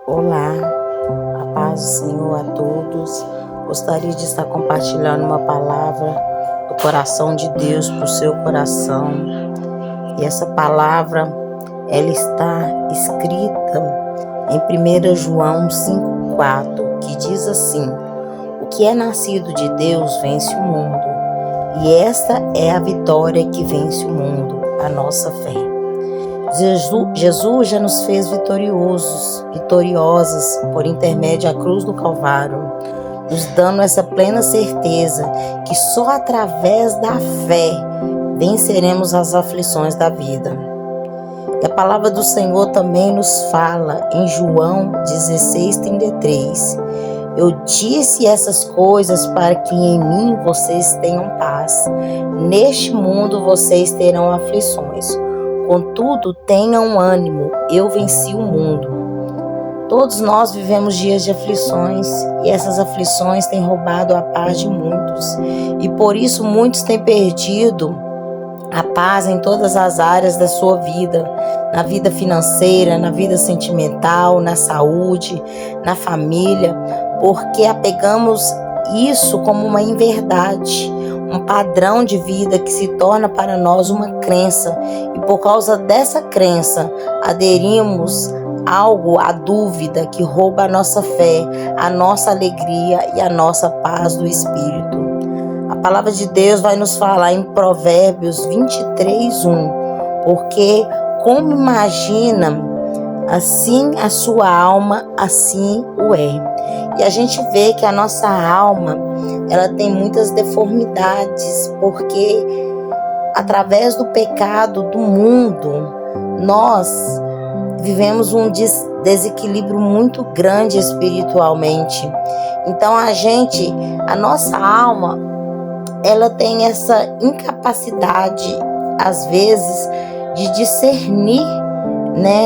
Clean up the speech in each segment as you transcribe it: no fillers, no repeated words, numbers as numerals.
Olá, a paz do Senhor a todos. Gostaria de estar compartilhando uma palavra do coração de Deus para o seu coração. E essa palavra, ela está escrita em 1 João 5,4, que diz assim: o que é nascido de Deus vence o mundo, e esta é a vitória que vence o mundo, a nossa fé. Jesus já nos fez vitoriosas por intermédio da cruz do Calvário, nos dando essa plena certeza que só através da fé venceremos as aflições da vida. E a palavra do Senhor também nos fala em João 16:33. Eu disse essas coisas para que em mim vocês tenham paz. Neste mundo vocês terão aflições. Contudo, tenham ânimo, eu venci o mundo. Todos nós vivemos dias de aflições, e essas aflições têm roubado a paz de muitos. E por isso muitos têm perdido a paz em todas as áreas da sua vida, na vida financeira, na vida sentimental, na saúde, na família, porque apegamos isso como uma inverdade, um padrão de vida que se torna para nós uma crença, e por causa dessa crença aderimos algo à dúvida que rouba a nossa fé, a nossa alegria e a nossa paz do espírito. A palavra de Deus vai nos falar em Provérbios 23:1, porque como imagina assim a sua alma, assim o é. E a gente vê que a nossa alma, ela tem muitas deformidades, porque através do pecado do mundo, nós vivemos um desequilíbrio muito grande espiritualmente. Então a nossa alma, ela tem essa incapacidade, às vezes, de discernir,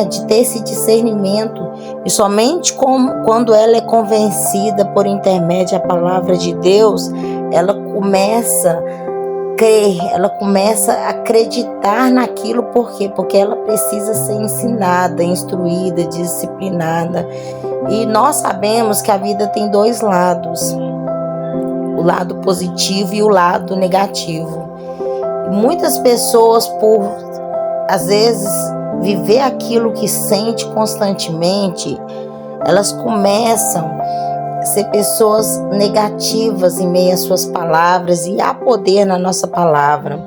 de ter esse discernimento, e somente quando ela é convencida por intermédio da palavra de Deus, ela começa a crer, ela começa a acreditar naquilo. Por quê? Porque ela precisa ser ensinada, instruída, disciplinada. E nós sabemos que a vida tem dois lados, o lado positivo e o lado negativo. E muitas pessoas, por às vezes viver aquilo que sente constantemente, elas começam a ser pessoas negativas em meio às suas palavras, e há poder na nossa palavra.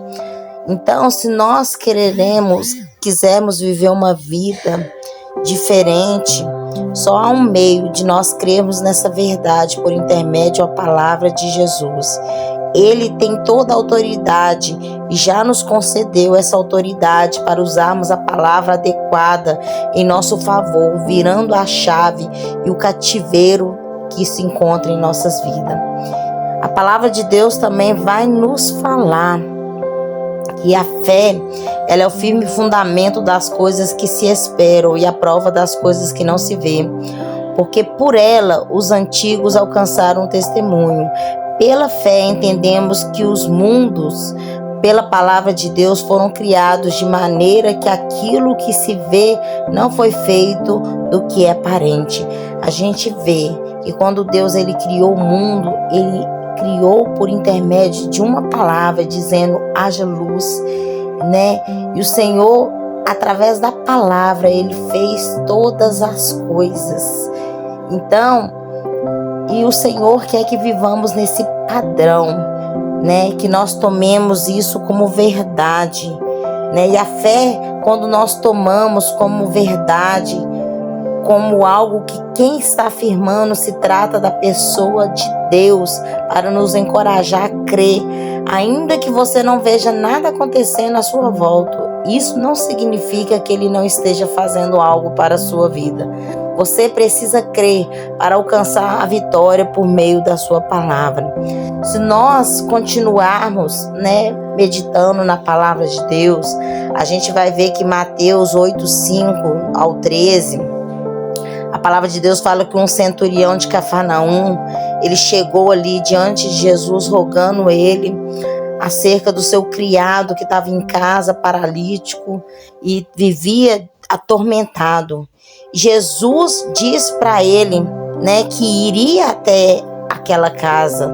Então, se nós quisermos viver uma vida diferente, só há um meio de nós crermos nessa verdade por intermédio da palavra de Jesus. Ele tem toda a autoridade e já nos concedeu essa autoridade para usarmos a palavra adequada em nosso favor, virando a chave e o cativeiro que se encontra em nossas vidas. A palavra de Deus também vai nos falar que a fé, ela é o firme fundamento das coisas que se esperam e a prova das coisas que não se vê, porque por ela os antigos alcançaram um testemunho. Pela fé entendemos que os mundos, pela palavra de Deus, foram criados de maneira que aquilo que se vê não foi feito do que é aparente. A gente vê que quando Deus ele criou o mundo, ele criou por intermédio de uma palavra, dizendo haja luz, E o Senhor, através da palavra, ele fez todas as coisas. Então, e o Senhor quer que vivamos nesse padrão, que nós tomemos isso como verdade, E a fé, quando nós tomamos como verdade, como algo que quem está afirmando se trata da pessoa de Deus, para nos encorajar a crer, ainda que você não veja nada acontecendo à sua volta. Isso não significa que ele não esteja fazendo algo para a sua vida. Você precisa crer para alcançar a vitória por meio da sua palavra. Se nós continuarmos, meditando na palavra de Deus, a gente vai ver que Mateus 8:5-13, a palavra de Deus fala que um centurião de Cafarnaum, ele chegou ali diante de Jesus rogando ele acerca do seu criado que estava em casa, paralítico, e vivia atormentado. Jesus diz para ele, né, que iria até aquela casa,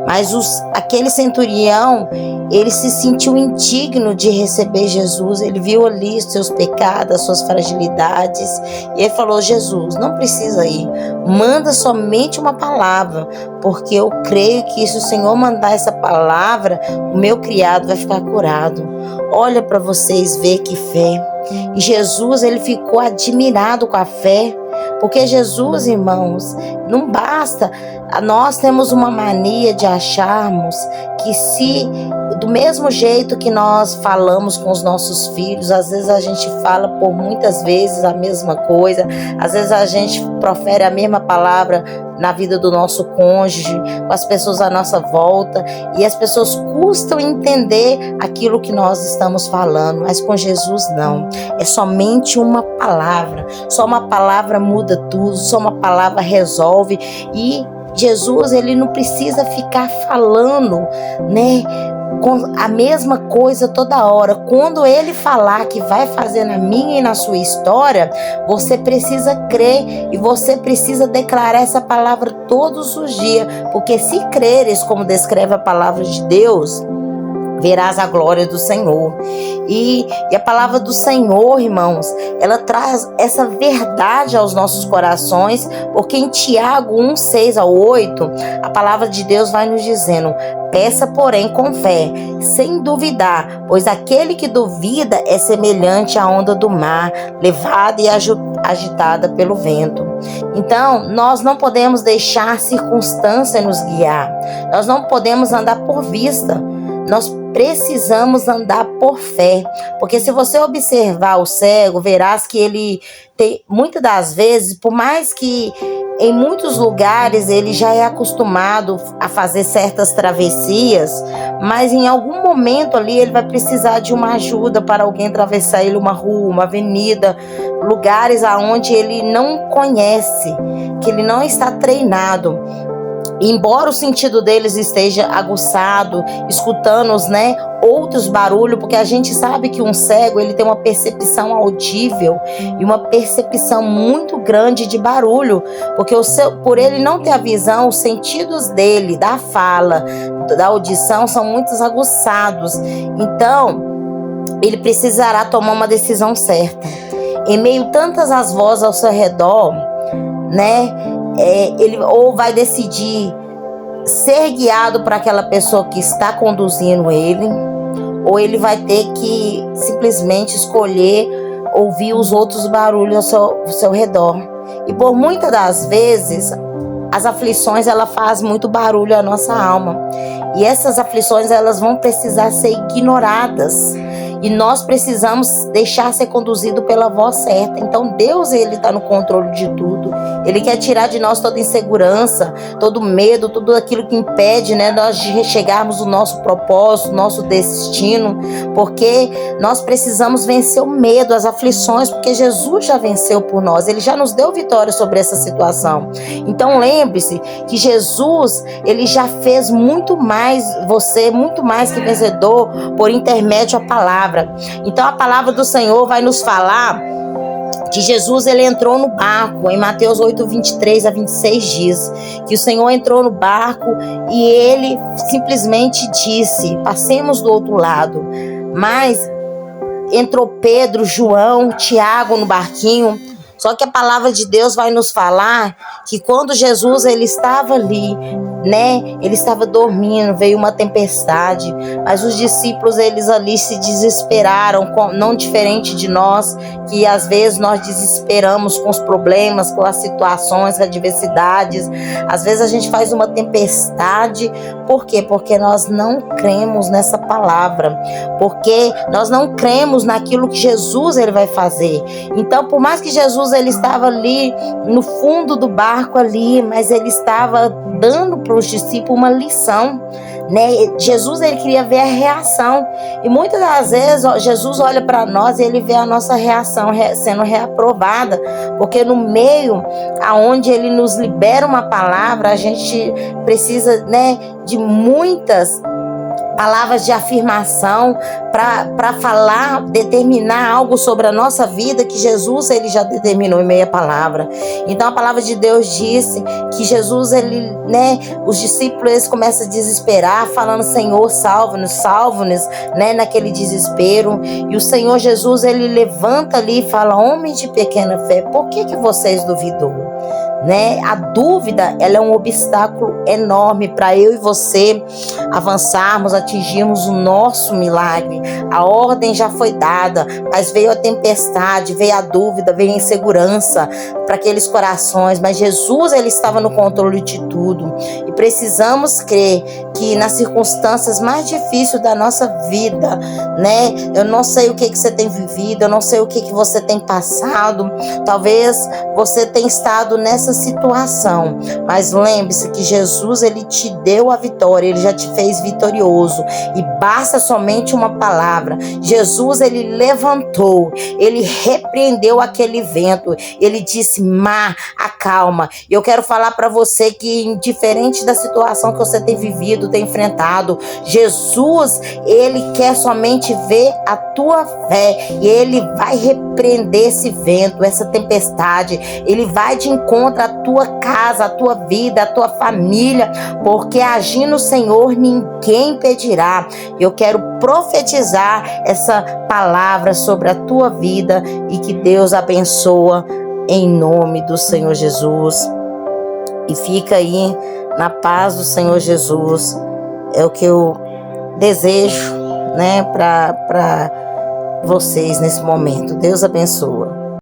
mas aquele centurião, ele se sentiu indigno de receber Jesus. Ele viu ali os seus pecados, as suas fragilidades, e ele falou: Jesus, não precisa ir, manda somente uma palavra, porque eu creio que se o Senhor mandar essa palavra, o meu criado vai ficar curado. Olha para vocês ver que fé. E Jesus, ele ficou admirado com a fé, porque Jesus, irmãos, não basta. Nós temos uma mania de acharmos que se do mesmo jeito que nós falamos com os nossos filhos, às vezes a gente fala por muitas vezes a mesma coisa, às vezes a gente profere a mesma palavra na vida do nosso cônjuge, com as pessoas à nossa volta, e as pessoas custam entender aquilo que nós estamos falando, mas com Jesus não. É somente uma palavra, só uma palavra muda tudo, só uma palavra resolve. E Jesus, ele não precisa ficar falando, né, com a mesma coisa toda hora. Quando ele falar que vai fazer na minha e na sua história, você precisa crer e você precisa declarar essa palavra todos os dias, porque se creres, como descreve a palavra de Deus, verás a glória do Senhor. E a palavra do Senhor, irmãos, ela traz essa verdade aos nossos corações, porque em Tiago 1:6-8, a palavra de Deus vai nos dizendo: peça, porém, com fé, sem duvidar, pois aquele que duvida é semelhante à onda do mar, levada e agitada pelo vento. Então, nós não podemos deixar a circunstância nos guiar. Nós não podemos andar por vista. Nós precisamos andar por fé, porque se você observar o cego, verás que ele tem, muitas das vezes, por mais que em muitos lugares ele já é acostumado a fazer certas travessias, mas em algum momento ali ele vai precisar de uma ajuda para alguém atravessar ele uma rua, uma avenida, lugares aonde ele não conhece, que ele não está treinado. Embora o sentido deles esteja aguçado, escutando-os, né, outros barulhos, porque a gente sabe que um cego, ele tem uma percepção audível e uma percepção muito grande de barulho, porque por ele não ter a visão, os sentidos dele, da fala, da audição, são muito aguçados. Então, ele precisará tomar uma decisão certa. Em meio a tantas as vozes ao seu redor, né, ele ou vai decidir ser guiado para aquela pessoa que está conduzindo ele, ou ele vai ter que simplesmente escolher ouvir os outros barulhos ao seu redor. E por muitas das vezes, as aflições, ela faz muito barulho à nossa alma. E essas aflições, elas vão precisar ser ignoradas. E nós precisamos deixar ser conduzido pela voz certa. Então Deus, ele está no controle de tudo. Ele quer tirar de nós toda insegurança, todo medo, tudo aquilo que impede, né, nós de chegarmos ao nosso propósito, nosso destino. Porque nós precisamos vencer o medo, as aflições, porque Jesus já venceu por nós. Ele já nos deu vitória sobre essa situação. Então lembre-se que Jesus, ele já fez muito mais, você muito mais que vencedor por intermédio da palavra. Então a palavra do Senhor vai nos falar que Jesus, ele entrou no barco. Em Mateus 8:23-26 diz que o Senhor entrou no barco e ele simplesmente disse: passemos do outro lado. Mas entrou Pedro, João, Tiago no barquinho. Só que a palavra de Deus vai nos falar que quando Jesus, ele estava ali, né, ele estava dormindo, veio uma tempestade, mas os discípulos, eles ali se desesperaram, não diferente de nós, que às vezes nós desesperamos com os problemas, com as situações, as adversidades. Às vezes a gente faz uma tempestade. Por quê? Porque nós não cremos nessa palavra, porque nós não cremos naquilo que Jesus, ele vai fazer. Então, por mais que Jesus, ele estava ali no fundo do barco ali, mas ele estava dando para os discípulos uma lição, né? Jesus, ele queria ver a reação, e muitas das vezes Jesus olha para nós e ele vê a nossa reação sendo reaprovada, porque no meio aonde ele nos libera uma palavra, a gente precisa, né, de muitas palavras de afirmação para falar, determinar algo sobre a nossa vida que Jesus ele já determinou em meia palavra. Então a palavra de Deus disse que Jesus os discípulos eles começam a desesperar, falando: Senhor, salva-nos, salva-nos, naquele desespero. E o Senhor Jesus ele levanta ali e fala: homem de pequena fé, por que vocês duvidou? A dúvida, ela é um obstáculo enorme para eu e você avançarmos, atingirmos o nosso milagre. A ordem já foi dada, mas veio a tempestade, veio a dúvida, veio a insegurança para aqueles corações, mas Jesus ele estava no controle de tudo. E precisamos crer que nas circunstâncias mais difíceis da nossa vida, eu não sei o que você tem vivido, eu não sei o que você tem passado, talvez você tenha estado nessa situação, mas lembre-se que Jesus ele te deu a vitória, ele já te fez vitorioso e basta somente uma palavra. Jesus ele levantou, ele repreendeu aquele vento, ele disse: mar, acalma. E eu quero falar para você que indiferente da situação que você tem vivido, tem enfrentado, Jesus ele quer somente ver a tua fé e ele vai repreender esse vento, essa tempestade, ele vai de encontro à tua casa, à tua vida, à tua família, porque agindo o Senhor ninguém impedirá. Eu quero profetizar essa palavra sobre a tua vida e que Deus abençoa em nome do Senhor Jesus. E fica aí na paz do Senhor Jesus. É o que eu desejo, para vocês nesse momento. Deus abençoa.